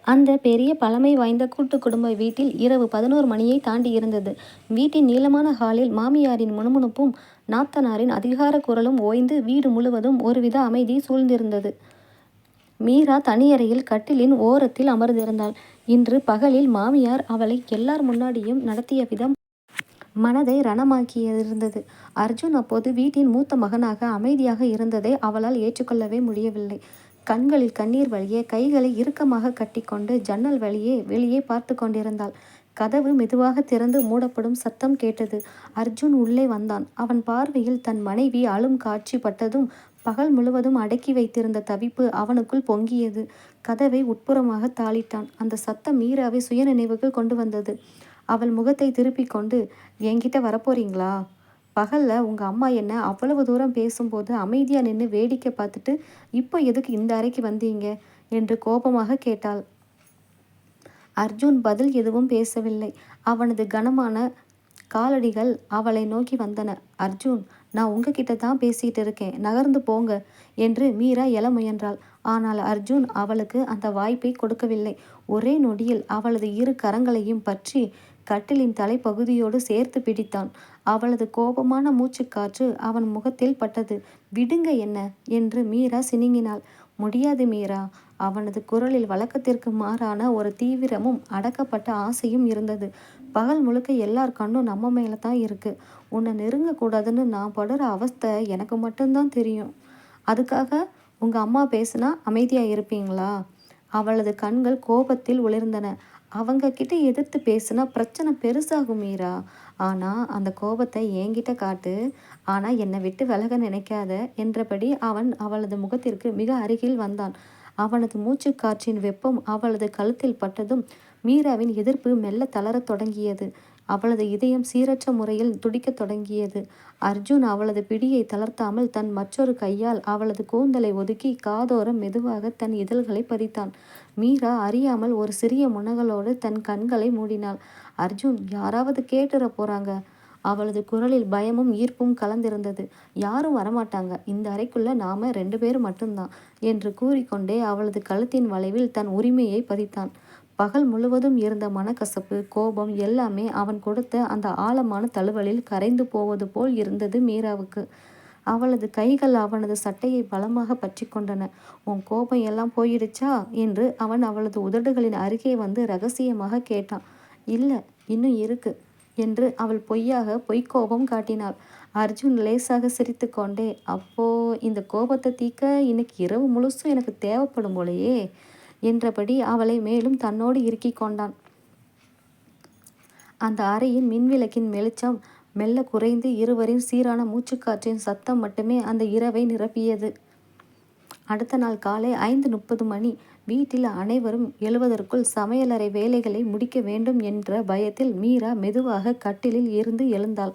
அந்த பெரிய பழமை வாய்ந்த கூட்டு குடும்ப வீட்டில் இரவு 11 மணியை தாண்டி இருந்தது. வீட்டின் நீளமான ஹாலில் மாமியாரின் முணுமுணுப்பும் நாத்தனாரின் அதிகார குரலும் ஓய்ந்து வீடு முழுவதும் ஒருவித அமைதி சூழ்ந்திருந்தது. மீரா தனியறையில் கட்டிலின் ஓரத்தில் அமர்ந்திருந்தாள். இன்று பகலில் மாமியார் அவளை எல்லார் முன்னாடியும் நடத்திய விதம் மனதை ரணமாக்கியிருந்தது. அர்ஜுன் அப்போது வீட்டின் மூத்த மகனாக அமைதியாக இருந்ததை அவளால் ஏற்றுக்கொள்ளவே முடியவில்லை. கண்களில் கண்ணீர் வழிய கைகளை இறுக்கமாக கட்டிக்கொண்டு ஜன்னல் வழியே வெளியே பார்த்து கொண்டிருந்தாள். கதவு மெதுவாக திறந்து மூடப்படும் சத்தம் கேட்டது. அர்ஜுன் உள்ளே வந்தான். அவன் பார்வையில் தன் மனைவி அழும் காட்சி பட்டதும் பகல் முழுவதும் அடக்கி வைத்திருந்த தவிப்பு அவனுக்குள் பொங்கியது. கதவை உட்புறமாக தாளிட்டான். அந்த சத்தம் மீராவை சுயநினைவுக்கு கொண்டு வந்தது. அவள் முகத்தை திருப்பிக் கொண்டு, என்கிட்ட வரப்போறீங்களா? பகல்ல உங்க அம்மா என்ன அவ்வளவு தூரம் பேசும்போது அமைதியா நின்று வேடிக்கை பார்த்துட்டு இப்போ எதுக்கு இந்த அறைக்கு வந்தீங்க என்று கோபமாக கேட்டாள். அர்ஜுன் பதில் எதுவும் பேசவில்லை. அவனது கனமான காலடிகள் அவளை நோக்கி வந்தன. அர்ஜுன், நான் உங்ககிட்ட தான் பேசிட்டு இருக்கேன், நகர்ந்து போங்க என்று மீரா எழ முயன்றாள். ஆனால் அர்ஜுன் அவளுக்கு அந்த வாய்ப்பை கொடுக்கவில்லை. ஒரே நொடியில் அவளது இரு கரங்களையும் பற்றி கட்டிலின் தலைப்பகுதியோடு சேர்த்து பிடித்தான். அவளது கோபமான மூச்சுக்காற்று அவன் முகத்தில் பட்டது. விடுங்க என்ன என்று மீரா சினுங்கினாள். முடியாது மீரா. அவனது குரலில் வழக்கத்திற்கு மாறான ஒரு தீவிரமும் அடக்கப்பட்ட ஆசையும் இருந்தது. பகல் முழுக்க எல்லார் கண்ணும் நம்ம மேலே தான் இருக்கு. உன்னை நெருங்கக்கூடாதுன்னு நான் படுற அவஸ்தை எனக்கு மட்டும்தான் தெரியும். அதுக்காக உங்கள் அம்மா பேசுனா அமைதியாக இருப்பீங்களா? அவளது கண்கள் கோபத்தில் ஒளிர்ந்தன. அவங்க கிட்ட எதிர்த்து பேசுனா பிரச்சனை பெருசாகும் மீரா. ஆனால் அந்த கோபத்தை என்கிட்ட காட்டு. ஆனால் என்னை விட்டு விலக நினைக்காத என்றபடி அவன் அவளது முகத்திற்கு மிக அருகில் வந்தான். அவனது மூச்சுக்காற்றின் வெப்பம் அவளது கழுத்தில் பட்டதும் மீராவின் எதிர்ப்பு மெல்ல தளரத் தொடங்கியது. அவளது இதயம் சீரற்ற முறையில் துடிக்கத் தொடங்கியது. அர்ஜுன் அவளது பிடியை தளர்த்தாமல் தன் மற்றொரு கையால் அவளது கூந்தலை ஒதுக்கி காதோரம் மெதுவாக தன் இதழ்களை பறித்தான். மீரா அறியாமல் ஒரு சிறிய முனகலோடு தன் கண்களை மூடினாள். அர்ஜுன், யாராவது கேட்டுற போறாங்க. அவளது குரலில் பயமும் ஈர்ப்பும் கலந்திருந்தது. யாரும் வரமாட்டாங்க, இந்த அறைக்குள்ள நாம 2 பேர் மட்டும்தான் என்று கூறிக்கொண்டே அவளது கழுத்தின் வளைவில் தன் உரிமையை பதித்தான். பகல் முழுவதும் இருந்த மனக்கசப்பு, கோபம் எல்லாமே அவன் கொடுத்த அந்த ஆழமான தழுவலில் கரைந்து போவது போல் இருந்தது மீராவுக்கு. அவளது கைகள் அவனது சட்டையை பலமாக பற்றி கொண்டன. உன் கோபம் எல்லாம் போயிடுச்சா என்று அவன் அவளது உதடுகளின் அருகே வந்து ரகசியமாக கேட்டான். இல்லை, இன்னும் இருக்கு என்று அவள் பொய்க்கோபம் காட்டினாள். அர்ஜுன் லேசாக சிரித்து கொண்டே, அப்போ இந்த கோபத்தை தீக்க இன்னைக்கு இரவு முழுசும் எனக்கு தேவைப்படும் போலையே என்றபடி அவளை மேலும் தன்னோடு இறுக்கி கொண்டான். அந்த அறையின் மின்விளக்கின் வெளிச்சம் மெல்ல குறைந்து இருவரின் சீரான மூச்சுக்காற்றின் சத்தம் மட்டுமே அந்த இரவை நிரப்பியது. அடுத்த நாள் காலை 5:30 மணி. வீட்டில் அனைவரும் எழுவதற்குள் சமையலறை வேலைகளை முடிக்க வேண்டும் என்ற பயத்தில் மீரா மெதுவாக கட்டிலில் இருந்து எழுந்தாள்.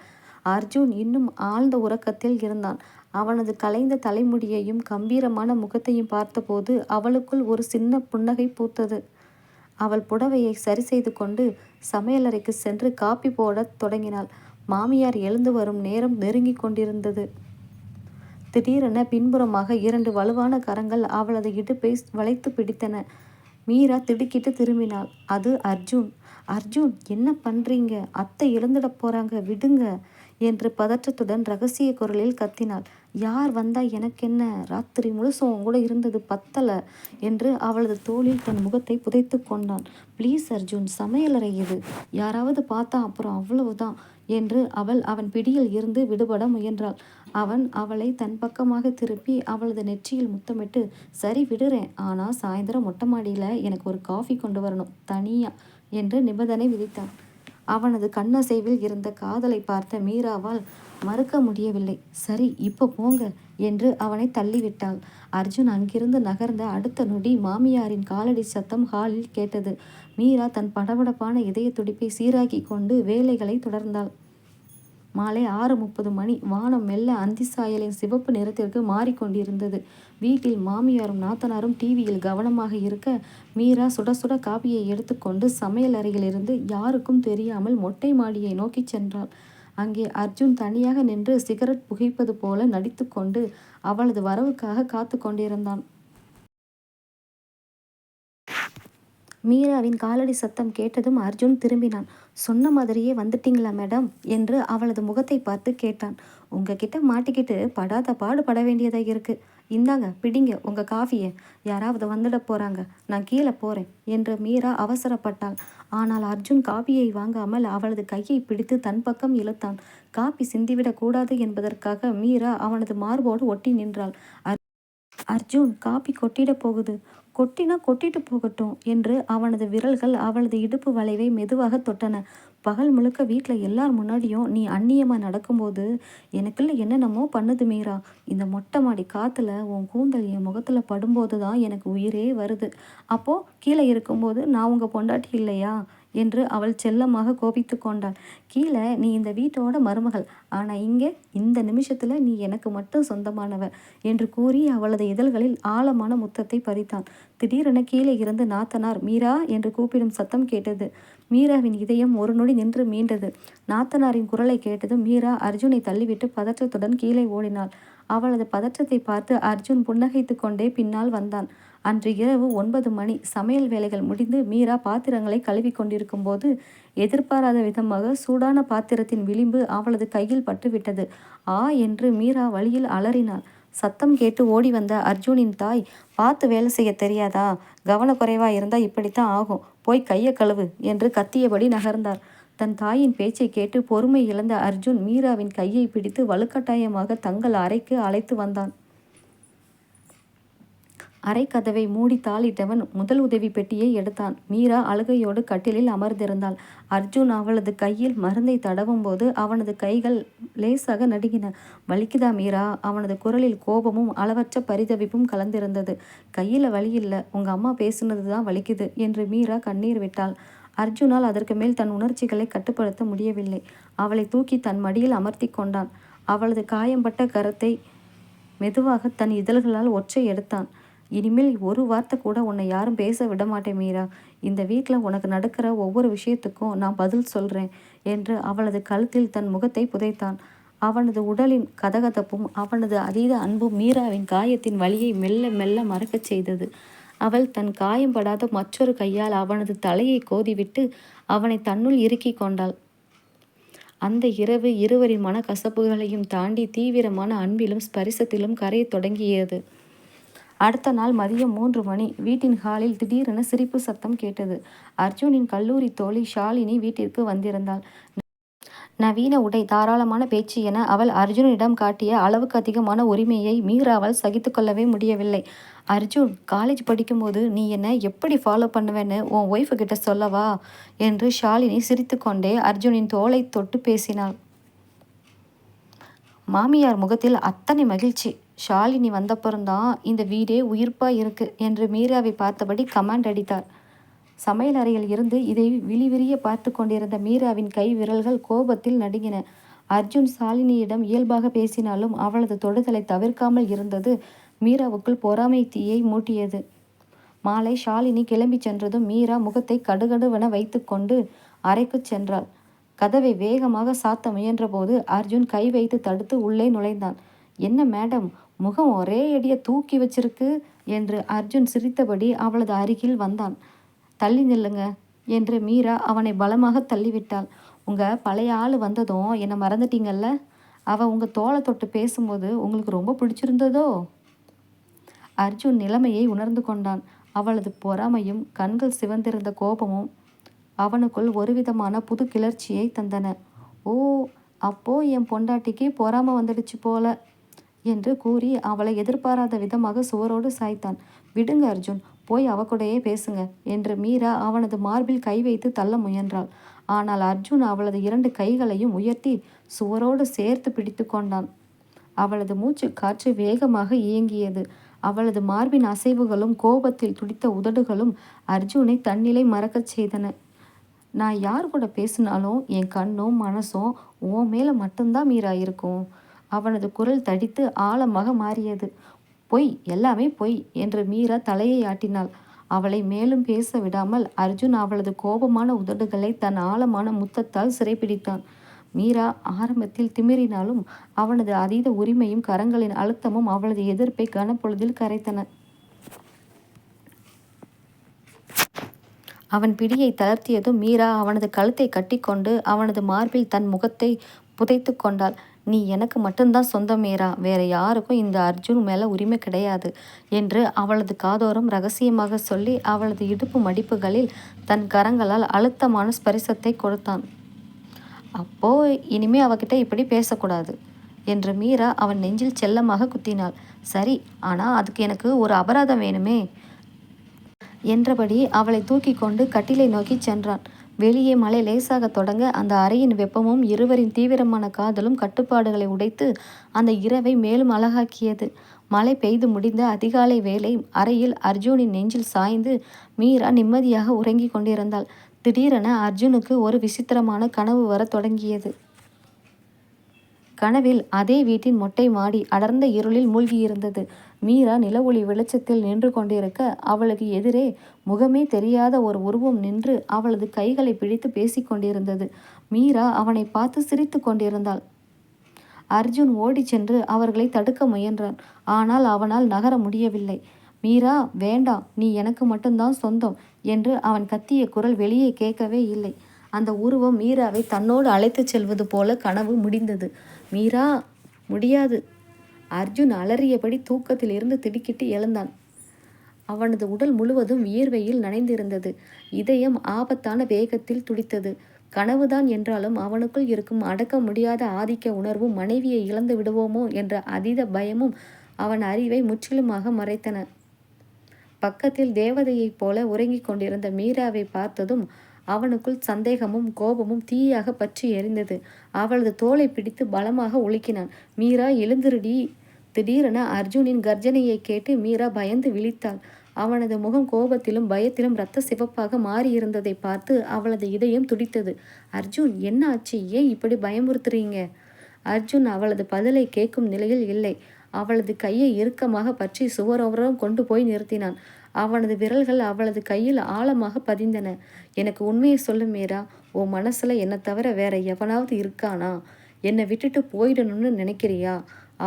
அர்ஜுன் இன்னும் ஆழ்ந்த உறக்கத்தில் இருந்தான். அவனது கலைந்த தலைமுடியையும் கம்பீரமான முகத்தையும் பார்த்தபோது அவளுக்குள் ஒரு சின்ன புன்னகை பூத்தது. அவள் புடவையை சரி செய்து கொண்டு சமையலறைக்கு சென்று காப்பி போடத் தொடங்கினாள். மாமியார் எழுந்து வரும் நேரம் நெருங்கி கொண்டிருந்தது. திடீரென பின்புறமாக 2 வலுவான கரங்கள் அவளது இடுப்பை வளைத்து பிடித்தன. மீரா திடுக்கிட்டு திரும்பினாள். அது அர்ஜுன். அர்ஜுன், என்ன பண்றீங்க? அத்தை இழந்துட போறாங்க, விடுங்க என்று பதற்றத்துடன் ரகசிய குரலில் கத்தினாள். யார் வந்தா எனக்கென்ன? ராத்திரி முழுசும் உன் கூட இருந்தது பத்தல என்று அவளது தோளில் தன் முகத்தை புதைத்து கொண்டான். ப்ளீஸ் அர்ஜுன், சமையலறை இது, யாராவது பார்த்தா அப்புறம் அவ்வளவுதான் என்று அவன் பிடியில் இருந்து விடுபட முயன்றாள். அவன் அவளை தன் பக்கமாக திருப்பி அவளது நெற்றியில் முத்தமிட்டு, சரி விடுறேன், ஆனால் சாயந்தரம் மொட்டை மாடியில் எனக்கு ஒரு காஃபி கொண்டு வரணும், தனியா என்று நிபந்தனை விதித்தான். அவனது கண்ணசைவில் இருந்த காதலை பார்த்த மீராவால் மறுக்க முடியவில்லை. சரி, இப்போ போங்க என்று அவனை தள்ளிவிட்டாள். அர்ஜுன் அங்கிருந்து நகர்ந்த அடுத்த நொடி மாமியாரின் காலடி சத்தம் ஹாலில் கேட்டது. மீரா தன் படபடப்பான இதய துடிப்பை சீராக்கி கொண்டு வேலைகளை தொடர்ந்தாள். மாலை 6:30 மணி. வானம் மெல்ல அந்திசாயலின் சிவப்பு நிறத்திற்கு மாறிக்கொண்டிருந்தது. வீட்டில் மாமியாரும் நாத்தனாரும் டிவியில் கவனமாக இருக்க, மீரா சுட சுட காபியை எடுத்துக்கொண்டு சமையல் அறையிலிருந்து யாருக்கும் தெரியாமல் மொட்டை மாடியை நோக்கி சென்றாள். அங்கே அர்ஜுன் தனியாக நின்று சிகரெட் புகைப்பது போல நடித்து கொண்டு அவளது வரவுக்காக காத்து கொண்டிருந்தான். மீராவின் காலடி சத்தம் கேட்டதும் அர்ஜுன் திரும்பினான். சொன்ன மாதிரியே வந்துட்டீங்களா மேடம் என்று அவளது முகத்தை பார்த்து கேட்டான். உங்ககிட்ட மாட்டிக்கிட்டு படாத பாடு பட வேண்டியதாக இருக்கு. இந்தாங்க பிடிங்க உங்க காஃபியை. யாராவது வந்துட போறாங்க. நான் கீழே போறேன் என்று மீரா அவசரப்பட்டாள். ஆனால் அர்ஜுன் காபியை வாங்காமல் அவளது கையை பிடித்து தன் பக்கம் இழுத்தான். காபி சிந்திவிடக் கூடாது என்பதற்காக மீரா அவனது மார்போடு ஒட்டி நின்றாள். அர்ஜுன் காப்பி கொட்டிடப் போகுது. கொட்டினா கொட்டிட்டு போகட்டும் என்று அவனது விரல்கள் அவளது இடுப்பு வளைவை மெதுவாக தொட்டன. பகல் முழுக்க வீட்டில் எல்லார் முன்னாடியும் நீ அந்நியமாக நடக்கும்போது எனக்குள்ள என்னென்னமோ பண்ணுது மீரா. இந்த மொட்டை மாடி காற்றுல உன் கூந்தல் என் முகத்தில் படும்போது தான் எனக்கு உயிரே வருது. அப்போது கீழே இருக்கும்போது நான் உங்கள் பொண்டாட்டி இல்லையா என்று அவள் செல்லமாக கோபித்து கொண்டாள். கீழே நீ இந்த வீட்டோட மருமகள், ஆனால் இங்கே இந்த நிமிஷத்தில் நீ எனக்கு மட்டும் சொந்தமானவ என்று கூறி அவளது இதழ்களில் ஆழமான முத்தத்தை பதித்தான். திடீரென கீழே இருந்து நாத்தனார் மீரா என்று கூப்பிடும் சத்தம் கேட்டது. மீராவின் இதயம் ஒரு நொடி நின்று மீண்டது. நாத்தனாரின் குரலை கேட்டதும் மீரா அர்ஜுனை தள்ளிவிட்டு பதற்றத்துடன் கீழே ஓடினாள். அவளது பதற்றத்தை பார்த்து அர்ஜுன் புன்னகைத்து கொண்டே பின்னால் வந்தான். அன்று இரவு 9 மணி. சமையல் வேலைகள் முடிந்து மீரா பாத்திரங்களை கழுவி கொண்டிருக்கும் போது எதிர்பாராத விதமாக சூடான பாத்திரத்தின் விளிம்பு அவளது கையில் பட்டுவிட்டது. ஆ என்று மீரா வழியில் அலறினாள். சத்தம் கேட்டு ஓடி வந்த அர்ஜுனின் தாய், பார்த்து வேலை செய்ய தெரியாதா? கவனக்குறைவா இருந்தா இப்படித்தான் ஆகும். போய் கையை கழுவு என்று கத்தியபடி நகர்ந்தார். தன் தாயின் பேச்சை கேட்டு பொறுமை இழந்த அர்ஜுன் மீராவின் கையை பிடித்து வலுக்கட்டாயமாக தங்கள் அறைக்கு அழைத்து வந்தான். அறை கதவை மூடி தாளிட்டவன் முதல் உதவி பெட்டியை எடுத்தான். மீரா அழுகையோடு கட்டிலில் அமர்ந்திருந்தாள். அர்ஜுன் அவளது கையில் மருந்தை தடவும் போது அவனது கைகள் லேசாக நடுங்கின. வலிக்குதா மீரா? அவனது குரலில் கோபமும் அளவற்ற பரிதவிப்பும் கலந்திருந்தது. கையில் வலி இல்லை, உங்க அம்மா பேசுனது தான் வலிக்குது என்று மீரா கண்ணீர் விட்டாள். அர்ஜுனால் அதற்கு மேல் தன் உணர்ச்சிகளை கட்டுப்படுத்த முடியவில்லை. அவளை தூக்கி தன் மடியில் அமர்த்தி கொண்டான். அவளது காயம்பட்ட கரத்தை மெதுவாக தன் இதழ்களால் ஒற்றை எடுத்தான். இனிமேல் ஒரு வார்த்தை கூட உன்னை யாரும் பேச விட மாட்டேன் மீரா. இந்த வீட்டில் உனக்கு நடக்கிற ஒவ்வொரு விஷயத்துக்கும் நான் பதில் சொல்கிறேன் என்று அவளது கழுத்தில் தன் முகத்தை புதைத்தான். அவனது உடலின் கதகதப்பும் அவனது அதீத அன்பும் மீராவின் காயத்தின் வலியை மெல்ல மெல்ல மறக்கச் செய்தது. அவள் தன் காயம்படாத மற்றொரு கையால் அவனது தலையை கோதிவிட்டு அவனை தன்னுள் இறுக்கி கொண்டாள். அந்த இரவு இருவரின் மனக்கசப்புகளையும் தாண்டி தீவிரமான அன்பிலும் ஸ்பரிசத்திலும் கரையத் தொடங்கியது. அடுத்த நாள் மதியம் 3 மணி. வீட்டின் ஹாலில் திடீரென சிரிப்பு சத்தம் கேட்டது. அர்ஜுனின் கல்லூரி தோழி ஷாலினி வீட்டிற்கு வந்திருந்தாள். நவீன உடை, தாராளமான பேச்சு என அவள் அர்ஜுனிடம் காட்டிய அளவுக்கு அதிகமான உரிமையை மீராவால் சகித்து கொள்ளவே முடியவில்லை. அர்ஜுன், காலேஜ் படிக்கும்போது நீ என்ன எப்படி ஃபாலோ பண்ணுவேன்னு உன் ஒய்ஃபு கிட்ட சொல்லவா என்று ஷாலினி சிரித்து கொண்டே அர்ஜுனின் தோளை தொட்டு பேசினாள். மாமியார் முகத்தில் அத்தனை மகிழ்ச்சி. ஷாலினி வந்தப்புறம்தான் இந்த வீடே உயிர்ப்பாக இருக்கு என்று மீராவை பார்த்தபடி கமாண்ட் அடித்தார். சமையல் அறையில் இருந்து இதை விழிவிரிய பார்த்து கொண்டிருந்த மீராவின் கை விரல்கள் கோபத்தில் நடுங்கின. அர்ஜுன் ஷாலினியிடம் இயல்பாக பேசினாலும் அவளது தொடுதலை தவிர்க்காமல் இருந்தது மீராவுக்குள் பொறாமை தீயை மூட்டியது. மாலை ஷாலினி கிளம்பி சென்றதும் மீரா முகத்தை கடுகடுவென வைத்து கொண்டு அறைக்கு சென்றாள். கதவை வேகமாக சாத்த முயன்றபோது அர்ஜுன் கை வைத்து தடுத்து உள்ளே நுழைந்தான். என்ன மேடம், முகம் ஒரே அடியை தூக்கி வச்சிருக்கு என்று அர்ஜுன் சிரித்தபடி அவளது அருகில் வந்தான். தள்ளி நில்லுங்க என்று மீரா அவனை பலமாக தள்ளிவிட்டாள். உங்கள் பழைய ஆள் வந்ததும் என்னை மறந்துட்டீங்கல்ல? அவள் உங்கள் தோளை தொட்டு பேசும்போது உங்களுக்கு ரொம்ப பிடிச்சிருந்ததோ? அர்ஜுன் நிலைமையை உணர்ந்து கொண்டான். அவளது பொறாமையும் கண்கள் சிவந்திருந்த கோபமும் அவனுக்குள் ஒருவிதமான புது கிளர்ச்சியை தந்தன. ஓ, அப்போ என் பொண்டாட்டிக்கு பொறாம வந்துடுச்சு போல என்று கூறி அவளை எதிர்பாராத விதமாக சுவரோடு சாய்த்தான். விடுங்க அர்ஜுன், போய் அவக்கூடையே பேசுங்க என்று மீரா அவனது மார்பில் கை வைத்து தள்ள முயன்றாள். ஆனால் அர்ஜுன் அவளது 2 கைகளையும் உயர்த்தி சுவரோடு சேர்த்து பிடித்து கொண்டான். அவளது மூச்சு காற்று வேகமாக இயங்கியது. அவளது மார்பின் அசைவுகளும் கோபத்தில் துடித்த உதடுகளும் அர்ஜுனை தன்னிலை மறக்கச் செய்தன. நான் யார் கூட பேசினாலும் என் கண்ணும் மனசும் ஓ மேலே மட்டும்தான் மீரா இருக்கும். அவனது குரல் தடித்து ஆழமாக மாறியது. பொய், எல்லாமே பொய் என்று மீரா தலையை ஆட்டினாள். அவளை மேலும் பேச விடாமல் அர்ஜுன் அவளது கோபமான உதடுகளை தன் ஆழமான முத்தத்தால் சிறைப்பிடித்தான். மீரா ஆரம்பத்தில் திமிரினாலும் அவனது அதீத உரிமையும் கரங்களின் அழுத்தமும் அவளது எதிர்ப்பை கனப்பொழுதில் கரைத்தன. அவன் பிடியை தளர்த்தியதும் மீரா அவனது கழுத்தை கட்டிக்கொண்டு அவனது மார்பில் தன் முகத்தை புதைத்து கொண்டாள். நீ எனக்கு மட்டும்தான் சொந்தம் மீரா, வேற யாருக்கும் இந்த அர்ஜுன் மேல உரிமை கிடையாது என்று அவளது காதோரம் ரகசியமாக சொல்லி அவளது இடுப்பு மடிப்புகளில் தன் கரங்களால் அழுத்தமான ஸ்பரிசத்தை கொடுத்தான். அப்போ இனிமே அவகிட்ட இப்படி பேசக்கூடாது என்று மீரா அவன் நெஞ்சில் செல்லமாக குத்தினாள். சரி, ஆனா அதுக்கு எனக்கு ஒரு அபராதம் வேணுமே என்றபடி அவளை தூக்கி கொண்டு கட்டிலை நோக்கி சென்றான். வெளியே மழை லேசாக தொடங்க அந்த அறையின் வெப்பமும் இருவரின் தீவிரமான காதலும் கட்டுப்பாடுகளை உடைத்து அந்த இரவை மேலும் அழகாக்கியது. மழை பெய்து முடிந்த அதிகாலை வேளை அறையில் அர்ஜுனின் நெஞ்சில் சாய்ந்து மீரா நிம்மதியாக உறங்கி கொண்டிருந்தாள். திடீரென அர்ஜுனுக்கு ஒரு விசித்திரமான கனவு வரத் தொடங்கியது. கனவில் அதே வீட்டின் மொட்டை மாடி அடர்ந்த இருளில் மூழ்கியிருந்தது. மீரா நில ஒளி வெளிச்சத்தில் நின்று கொண்டிருக்க அவளுக்கு எதிரே முகமே தெரியாத ஒரு உருவம் நின்று அவளது கைகளை பிடித்து பேசிக்கொண்டிருந்தது. மீரா அவனை பார்த்து சிரித்து கொண்டிருந்தாள். அர்ஜுன் ஓடி சென்று அவர்களை தடுக்க முயன்றான். ஆனால் அவனால் நகர முடியவில்லை. மீரா, வேண்டாம், நீ எனக்கு மட்டும்தான் சொந்தம் என்று அவன் கத்திய குரல் வெளியே கேட்கவே இல்லை. அந்த உருவம் மீராவை தன்னோடு அழைத்துச் செல்வது போல கனவு முடிந்தது. மீரா, முடியாது. அர்ஜுன் அலறியபடி தூக்கத்தில் இருந்து திடுக்கிட்டு எழுந்தான். அவனது உடல் முழுவதும் வியர்வையில் நனைந்திருந்தது. இதயம் ஆபத்தான வேகத்தில் துடித்தது. கனவுதான் என்றாலும் அவனுக்குள் இருக்கும் அடக்க முடியாத ஆதிக்க உணர்வும் மனைவியை இழந்து விடுவோமோ என்ற அதீத பயமும் அவன் அறிவை முற்றிலுமாக மறைத்தன. பக்கத்தில் தேவதையைப் போல உறங்கிக் கொண்டிருந்த மீராவை பார்த்ததும் அவனுக்குள் சந்தேகமும் கோபமும் தீயாக பற்றி எரிந்தது. அவளது தோலை பிடித்து பலமாக உலுக்கினான். மீரா, எழுந்திருடி. திடீரென அர்ஜுனின் கர்ஜனையை கேட்டு மீரா பயந்து விழித்தாள். அவனது முகம் கோபத்திலும் பயத்திலும் இரத்த சிவப்பாக மாறியிருந்ததை பார்த்து அவளது இதயம் துடித்தது. அர்ஜுன், என்ன ஆச்சு? ஏன் இப்படி பயமுறுத்துறீங்க? அர்ஜுன் அவளது பதிலை கேட்கும் நிலையில் இல்லை. அவளது கையை இறுக்கமாக பற்றி சுவரோரம் கொண்டு போய் நிறுத்தினான். அவனது விரல்கள் அவளது கையில் ஆழமாக பதிந்தன. எனக்கு உண்மையை சொல்லு மீரா, உன் மனசுல என்னை தவிர வேற எவனாவது இருக்கானா? என்னை விட்டுட்டு போயிடணும்னு நினைக்கிறியா?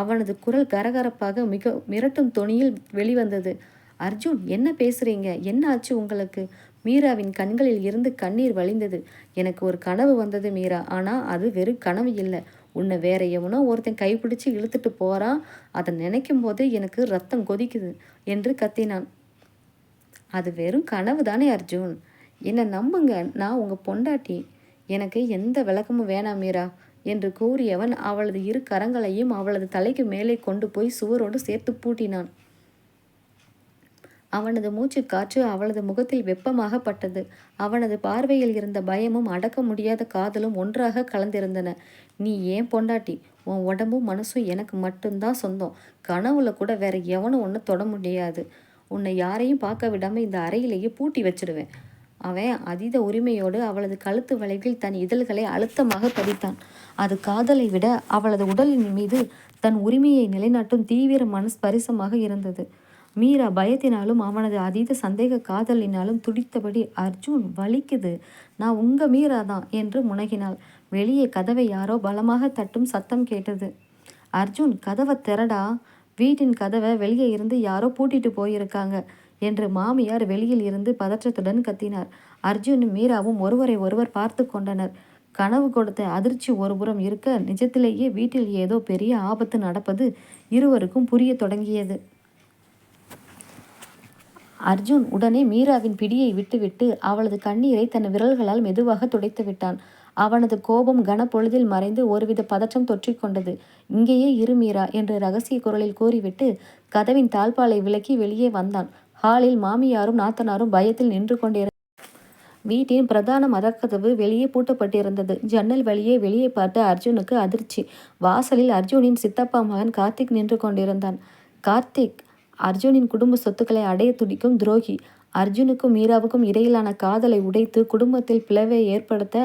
அவனது குரல் கரகரப்பாக மிக மிரட்டும் தொனியில் வெளிவந்தது. அர்ஜுன், என்ன பேசுறீங்க? என்ன ஆச்சு உங்களுக்கு? மீராவின் கண்களில் இருந்து கண்ணீர் வழிந்தது. எனக்கு ஒரு கனவு வந்தது மீரா, ஆனா அது வெறும் கனவு இல்லை. உன்னை வேற எவனோ ஒருத்தன் கைப்பிடிச்சு இழுத்துட்டு போறான். அதை நினைக்கும் போது எனக்கு ரத்தம் கொதிக்குது என்று கத்தினான். அது வெறும் கனவு தானே அர்ஜுன், என்னை நம்புங்க, நான் உங்கள் பொண்டாட்டி. எனக்கு எந்த விளக்கமும் வேணாம் மீரா என்று கூறியவன் அவளது இரு கரங்களையும் அவளது தலைக்கு மேலே கொண்டு போய் சுவரோடு சேர்த்து பூட்டினான். அவனது மூச்சு காற்று அவளது முகத்தில் வெப்பமாக பட்டது. அவனது பார்வையில் இருந்த பயமும் அடக்க முடியாத காதலும் ஒன்றாக கலந்திருந்தன. நீ ஏன் பொண்டாட்டி, உன் உடம்பும் மனசும் எனக்கு மட்டும்தான் சொந்தம். கனவுல கூட வேற எவனும் ஒன்று தொட முடியாது. உன்னை யாரையும் பார்க்க விடாம இந்த அறையிலேயே பூட்டி வச்சிடுவேன். அவன் அதீத உரிமையோடு அவளது கழுத்து வளைவில் தன் இதழ்களை அழுத்தமாக பதித்தான். அது காதலை விட அவளது உடலின் மீது தன் உரிமையை நிலைநாட்டும் தீவிர மனஸ்பரிசமாக இருந்தது. மீரா பயத்தினாலும் அவனது அதீத சந்தேக காதலினாலும் துடித்தபடி, அர்ஜுன், வலிக்குது, நான் உங்க மீரா தான் என்று முனகினாள். வெளியே கதவை யாரோ பலமாக தட்டும் சத்தம் கேட்டது. அர்ஜுன், கதவை திறடா, வீட்டின் கதவை வெளியே இருந்து யாரோ பூட்டிட்டு போயிருக்காங்க என்று மாமியார் வெளியில் இருந்து பதற்றத்துடன் கத்தினார். அர்ஜுனும் மீராவும் ஒருவரை ஒருவர் பார்த்து கொண்டனர். கனவு கொடுத்த அதிர்ச்சி ஒருபுறம் இருக்க, நிஜத்திலேயே வீட்டில் ஏதோ பெரிய ஆபத்து நடப்பது இருவருக்கும் புரிய தொடங்கியது. அர்ஜுன் உடனே மீராவின் பிடியை விட்டுவிட்டு அவளது கண்ணீரை தன் விரல்களால் மெதுவாக துடைத்து விட்டான். அவனது கோபம் கனப்பொழுதில் மறைந்து ஒருவித பதற்றம் தொற்றிக்கொண்டது. இங்கேயே இரு மீரா என்று ரகசிய குரலில் கூறிவிட்டு கதவின் தாழ்பாலை விலக்கி வெளியே வந்தான். ஹாலில் மாமியாரும் நாத்தனாரும் பயத்தில் நின்று கொண்டிருந்த வீட்டின் பிரதான மதக்கதவு வெளியே பூட்டப்பட்டிருந்தது. ஜன்னல் வழியே வெளியே பார்த்த அர்ஜுனுக்கு அதிர்ச்சி. வாசலில் அர்ஜுனின் சித்தப்பா மகன் கார்த்திக் நின்று கொண்டிருந்தான். கார்த்திக் அர்ஜுனின் குடும்ப சொத்துக்களை அடைய துடிக்கும் துரோகி. அர்ஜுனுக்கும் மீராவுக்கும் இடையிலான காதலை உடைத்து குடும்பத்தில் பிளவை ஏற்படுத்த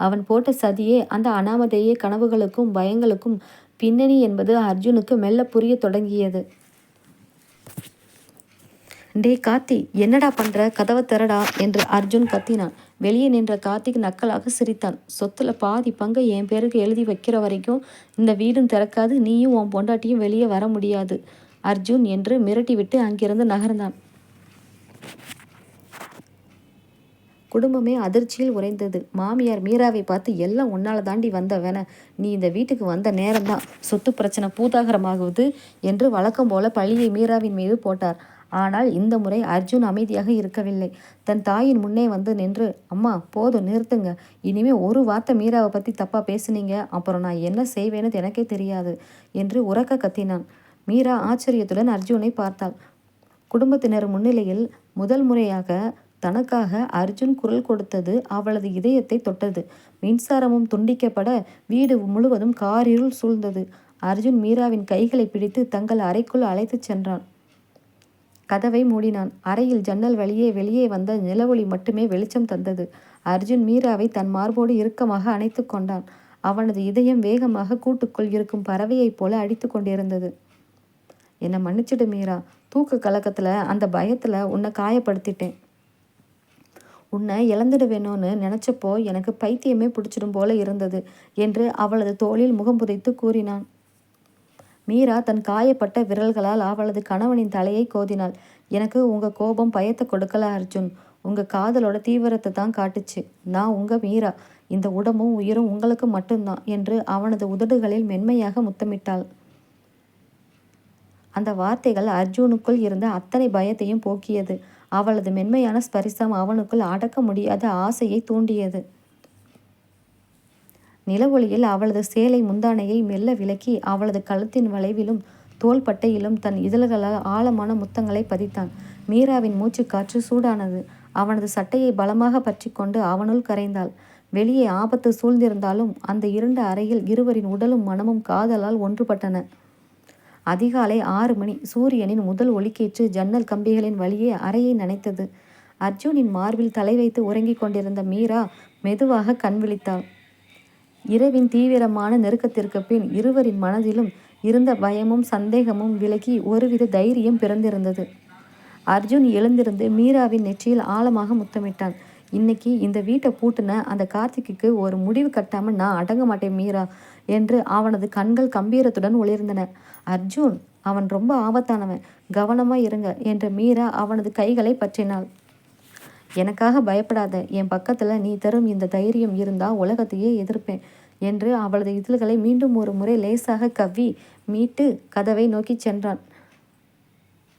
அவன் போட்ட சதியே அந்த அனாமதேய கனவுகளுக்கும் பயங்களுக்கும் பின்னணி என்பது அர்ஜுனுக்கு மெல்ல புரிய தொடங்கியது. டே கார்த்தி, என்னடா பண்ற? கதவை திறடா என்று அர்ஜுன் கத்தினான். வெளியே நின்ற கார்த்திக் நக்கலாக சிரித்தான். சொத்துல பாதி பங்கை என் பேருக்கு எழுதி வைக்கிற வரைக்கும் இந்த வீடும் திறக்காது, நீயும் உன் பொண்டாட்டியும் வெளியே வர முடியாது அர்ஜுன் என்று மிரட்டிவிட்டு அங்கிருந்து நகர்ந்தான். குடும்பமே அதிர்ச்சியில் உறைந்தது. மாமியார் மீராவை பார்த்து, எல்லாம் உன்னால தாண்டி வந்தவன, நீ இந்த வீட்டுக்கு வந்த நேரம்தான் சொத்து பிரச்சனை பூதாகரமாகுது என்று வழக்கம் போல பழியை மீராவின் மீது போட்டார். ஆனால் இந்த முறை அர்ஜுன் அமைதியாக இருக்கவில்லை. தன் தாயின் முன்னே வந்து நின்று, அம்மா போதும் நிறுத்துங்க, இனிமே ஒரு வார்த்தை மீராவை பற்றி தப்பாக பேசுனீங்க, அப்புறம் நான் என்ன செய்வேன்னு எனக்கே தெரியாது என்று உரக்க கத்தினான். மீரா ஆச்சரியத்துடன் அர்ஜுனை பார்த்தாள். குடும்பத்தினர் முன்னிலையில் முதல் முறையாக தனக்காக அர்ஜுன் குரல் கொடுத்தது அவளது இதயத்தை தொட்டது. மின்சாரமும் துண்டிக்கப்பட வீடு முழுவதும் காரிருள் சூழ்ந்தது. அர்ஜுன் மீராவின் கைகளை பிடித்து தங்கள் அறைக்குள் அழைத்துச் சென்றான். கதவை மூடினான். அறையில் ஜன்னல் வழியே வெளியே வந்த நிலவொளி மட்டுமே வெளிச்சம் தந்தது. அர்ஜுன் மீராவை தன் மார்போடு இறுக்கமாக அணைத்து கொண்டான். அவனது இதயம் வேகமாக கூட்டுக்குள் இருக்கும் பறவையைப் போல அடித்து கொண்டிருந்தது. என்னை மன்னிச்சிடு மீரா, தூக்க கலக்கத்தில் அந்த பயத்தில் உன்னை காயப்படுத்திட்டேன். உன்னை இழந்துடுவேணும்னு நினச்சப்போ எனக்கு பைத்தியமே பிடிச்சிடும் போல இருந்தது என்று அவளது தோளில் முகம் புதைத்து கூறினான். மீரா தன் காயப்பட்ட விரல்களால் அவளது கணவனின் தலையை கோதினாள். எனக்கு உங்கள் கோபம் பயத்தை கொடுக்கல அர்ஜுன், உங்கள் காதலோட தீவிரத்தை தான் காட்டுச்சு. நான் உங்கள் மீரா, இந்த உடம்பும் உயிரும் உங்களுக்கு மட்டும்தான் என்று அவனது உதடுகளில் மென்மையாக முத்தமிட்டாள். அந்த வார்த்தைகள் அர்ஜுனுக்குள் இருந்த அத்தனை பயத்தையும் போக்கியது. அவளது மென்மையான ஸ்பரிசம் அவனுக்குள் அடக்க முடியாத ஆசையை தூண்டியது. நிலவொளியில் அவளது சேலை முந்தானையை மெல்ல விலக்கி அவளது கழுத்தின் வளைவிலும் தோள்பட்டையிலும் தன் இதழ்களால் ஆழமான முத்தங்களை பதித்தான். மீராவின் மூச்சு காற்று சூடானது. அவனது சட்டையை பலமாக பற்றி கொண்டு அவனுள் கரைந்தாள். வெளியே ஆபத்து சூழ்ந்திருந்தாலும் அந்த இருண்ட அறையில் இருவரின் உடலும் மனமும் காதலால் ஒன்றுபட்டன. அதிகாலை 6 மணி. சூரியனின் முதல் ஒளிக்கீற்று ஜன்னல் கம்பிகளின் வழியே அறையை நனைத்தது. அர்ஜுனின் மார்பில் தலை வைத்து உறங்கிக் கொண்டிருந்த மீரா மெதுவாக கண் விழித்தாள். இரவின் தீவிரமான நெருக்கத்திற்கு பின் இருவரின் மனதிலும் இருந்த பயமும் சந்தேகமும் விலகி ஒருவித தைரியம் பிறந்திருந்தது. அர்ஜுன் எழுந்திருந்து மீராவின் நெற்றியில் ஆழமாக முத்தமிட்டான். இன்னைக்கு இந்த வீட்டை பூட்டின அந்த கார்த்திக்கு ஒரு முடிவு கட்டாமல் நான் அடங்க மாட்டேன் மீரா என்று அவனது கண்கள் கம்பீரத்துடன் ஒளிர்ந்தன. அர்ஜுன், அவன் ரொம்ப ஆபத்தானவன், கவனமாக இருங்க என்று மீரா அவனது கைகளை பற்றினாள். எனக்காக பயப்படாத, என் பக்கத்தில் நீ தரும் இந்த தைரியம் இருந்தால் உலகத்தையே எதிர்ப்பேன் என்று அவளது இதழ்களை மீண்டும் ஒரு முறை லேசாக கவ்வி மீட்டு கதவை நோக்கி சென்றான்.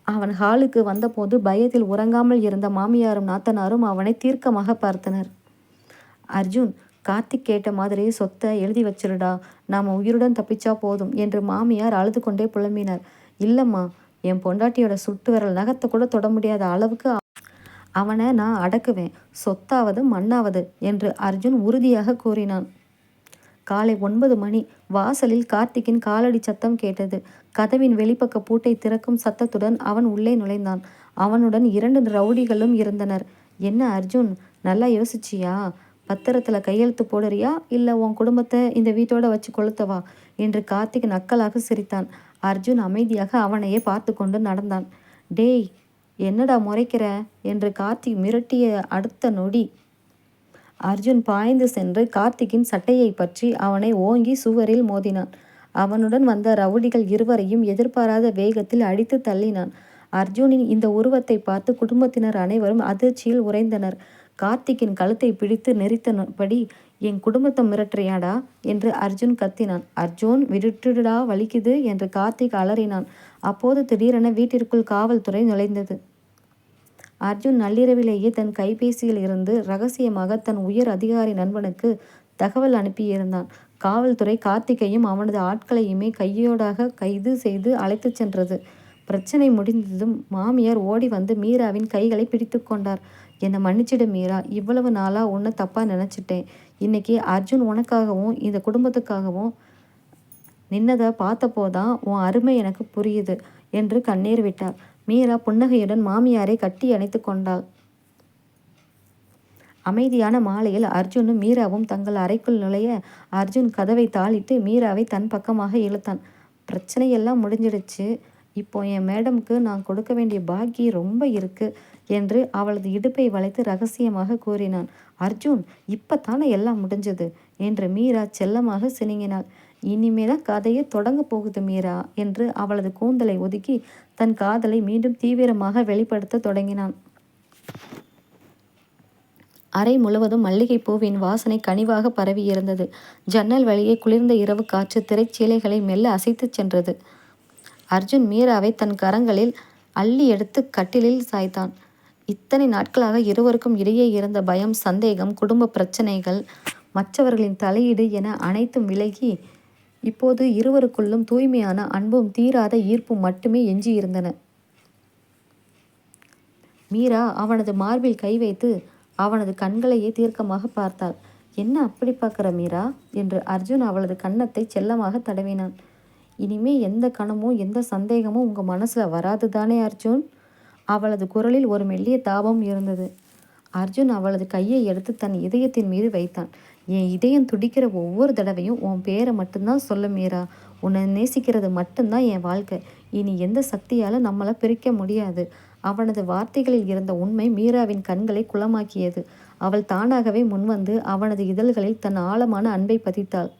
அவன் ஹாலுக்கு வந்தபோது பயத்தில் உறங்காமல் இருந்த மாமியாரும் நாத்தனாரும் அவனை தீர்க்கமாக பார்த்தனர். அர்ஜுன், கார்த்திக் கேட்ட மாதிரி சொத்தை எழுதி வச்சிருடா, நாம் உயிருடன் தப்பிச்சா போதும் என்று மாமியார் அழுது கொண்டே புலம்பினார். இல்லைம்மா, என் பொண்டாட்டியோட சுட்டு விரல் நகத்தை கூட தொட முடியாத அளவுக்கு அவனை நான் அடக்குவேன், சொத்தாவது மண்ணாவது என்று அர்ஜுன் உறுதியாக கூறினான். காலை 9 மணி. வாசலில் கார்த்திக்கின் காலடி சத்தம் கேட்டது. கதவின் வெளிப்பக்க பூட்டை திறக்கும் சத்தத்துடன் அவன் உள்ளே நுழைந்தான். அவனுடன் 2 ரவுடிகளும் இருந்தனர். என்ன அர்ஜுன், நல்லா யோசிச்சியா? பத்திரத்தில் கையெழுத்து போடுறியா இல்லை உன் குடும்பத்தை இந்த வீட்டோட வச்சு கொளுத்தவா என்று கார்த்திக் நக்கலாக சிரித்தான். அர்ஜுன் அமைதியாக அவனையே பார்த்து கொண்டு நடந்தான். டேய், என்னடா முறைக்கிற என்று கார்த்திக் மிரட்டிய அடுத்த நொடி அர்ஜுன் பாய்ந்து சென்று கார்த்திக்கின் சட்டையை பற்றி அவனை ஓங்கி சுவரில் மோதினான். அவனுடன் வந்த ரவுடிகள் இருவரையும் எதிர்பாராத வேகத்தில் அடித்து தள்ளினான். அர்ஜுனின் இந்த உருவத்தை பார்த்து குடும்பத்தினர் அனைவரும் அதிர்ச்சியில் உறைந்தனர். கார்த்திக்கின் கழுத்தை பிடித்து நெரித்தபடி, என் குடும்பத்தை மிரட்டுறியாடா என்று அர்ஜுன் கத்தினான். அர்ஜுன், விட்டுடுடா, வலிக்குது என்று கார்த்திக் அலறினான். அப்போது திடீரென வீட்டிற்குள் காவல்துறை நுழைந்தது. அர்ஜுன் நள்ளிரவிலேயே தன் கைபேசியில் இருந்து ரகசியமாக தன் உயர் அதிகாரி நண்பனுக்கு தகவல் அனுப்பியிருந்தான். காவல்துறை கார்த்திகையும் அவனது ஆட்களையுமே கையோடாக கைது செய்து அழைத்து சென்றது. பிரச்சனை முடிந்ததும் மாமியார் ஓடி வந்து மீராவின் கைகளை பிடித்து கொண்டார். என்னை மன்னிச்சிடு மீரா, இவ்வளவு நாளாக உன்னை தப்பாக நினச்சிட்டேன். இன்னைக்கு அர்ஜுன் உனக்காகவும் இந்த குடும்பத்துக்காகவும் நின்னதை பார்த்தப்போதான் உன் அருமை எனக்கு புரியுது என்று கண்ணீர் விட்டார். மீரா புன்னகையுடன் மாமியாரை கட்டி அணைத்து கொண்டாள். அமைதியான மாலையில் அர்ஜுனும் மீராவும் தங்கள் அறைக்குள் நுழைய அர்ஜுன் கதவை தாளிட்டு மீராவை தன் பக்கமாக இழுத்தான். பிரச்சனையெல்லாம் முடிஞ்சிடுச்சு, இப்போ என் மேடமுக்கு நான் கொடுக்க வேண்டிய பாக்கி ரொம்ப இருக்கு என்று அவளது இடுப்பை வளைத்து ரகசியமாக கூறினான். அர்ஜுன், இப்பத்தானே எல்லாம் முடிஞ்சது என்று மீரா செல்லமாக சினுங்கினாள். இனிமேதான் கதையை தொடங்க போகுது மீரா என்று அவளது கூந்தலை ஒதுக்கி தன் காதலை மீண்டும் தீவிரமாக வெளிப்படுத்த தொடங்கினான். அறை முழுவதும் மல்லிகைப்பூவின் வாசனை கனிவாக பரவியிருந்தது. ஜன்னல் வழியே குளிர்ந்த இரவு காற்று திரைச்சீலைகளை மெல்ல அசைத்துச் சென்றது. அர்ஜுன் மீராவை தன் கரங்களில் அள்ளி எடுத்து கட்டிலில் சாய்த்தான். இத்தனை நாட்களாக இருவருக்கும் இடையே இருந்த பயம், சந்தேகம், குடும்ப பிரச்சனைகள், மற்றவர்களின் தலையீடு என அனைத்தும் விலகி இப்போது இருவருக்குள்ளும் தூய்மையான அன்பும் தீராத ஈர்ப்பும் மட்டுமே எஞ்சியிருந்தன. மீரா அவனது மார்பில் கை வைத்து அவனது கண்களையே தீர்க்கமாக பார்த்தாள். என்ன அப்படி பார்க்குற மீரா என்று அர்ஜுன் அவளது கன்னத்தை செல்லமாக தடவினான். இனிமே எந்த கணமும் எந்த சந்தேகமும் உங்கள் மனசில் வராது தானே அர்ஜுன்? அவளது குரலில் ஒரு மெல்லிய தாபம் இருந்தது. அர்ஜுன் அவளது கையை எடுத்து தன் இதயத்தின் மீது வைத்தான். என் இதயம் துடிக்கிற ஒவ்வொரு தடவையும் உன் பேரை மட்டும்தான் சொல்ல மீரா. உன்னை நேசிக்கிறது மட்டும்தான் என் வாழ்க்கை. இனி எந்த சக்தியால் நம்மளை பிரிக்க முடியாது. அவனது வார்த்தைகளில் இருந்த உண்மை மீராவின் கண்களை குளமாக்கியது. அவள் தானாகவே முன்வந்து அவனது இதழ்களில் தன் ஆழமான அன்பை பதித்தாள்.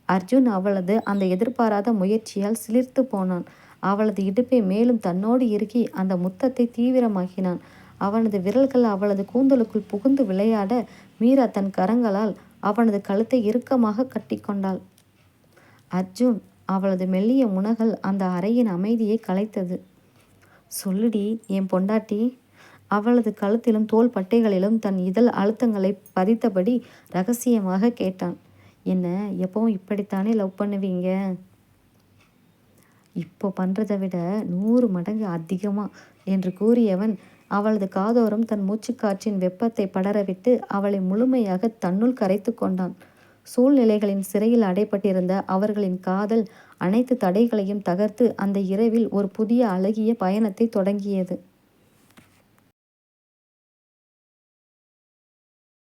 அர்ஜுன் அவளது அந்த எதிர்பாராத முயற்சியால் சிலிர்த்து போனான். அவளது இடுப்பை மேலும் தன்னோடு இறுக்கி அந்த முத்தத்தை தீவிரமாக்கினான். அவனது விரல்கள் அவளது கூந்தலுக்குள் புகுந்து விளையாட மீரா தன் கரங்களால் அவனது கழுத்தை இறுக்கமாக கட்டி கொண்டாள். அர்ஜுன் அவளது மெல்லிய முனகல் அந்த அறையின் அமைதியை கலைத்தது. சொல்லுடி என் பொண்டாட்டி. அவளது கழுத்திலும் தோள் பட்டைகளிலும் தன் இதழ் அழுத்தங்களை பதித்தபடி ரகசியமாக கேட்டான். என்ன எப்பவும் இப்படித்தானே லவ் பண்ணுவீங்க? இப்போ பண்ணுறதை விட 100 மடங்கு அதிகமாக என்று கூறியவன் அவளது காதோரம் தன் மூச்சுக்காற்றின் வெப்பத்தை படரவிட்டு அவளை முழுமையாக தன்னுள் கரைத்து கொண்டான். சூழ்நிலைகளின் சிறையில் அடைப்பட்டிருந்த அவர்களின் காதல் அனைத்து தடைகளையும் தகர்த்து அந்த இரவில் ஒரு புதிய அழகிய பயணத்தை தொடங்கியது.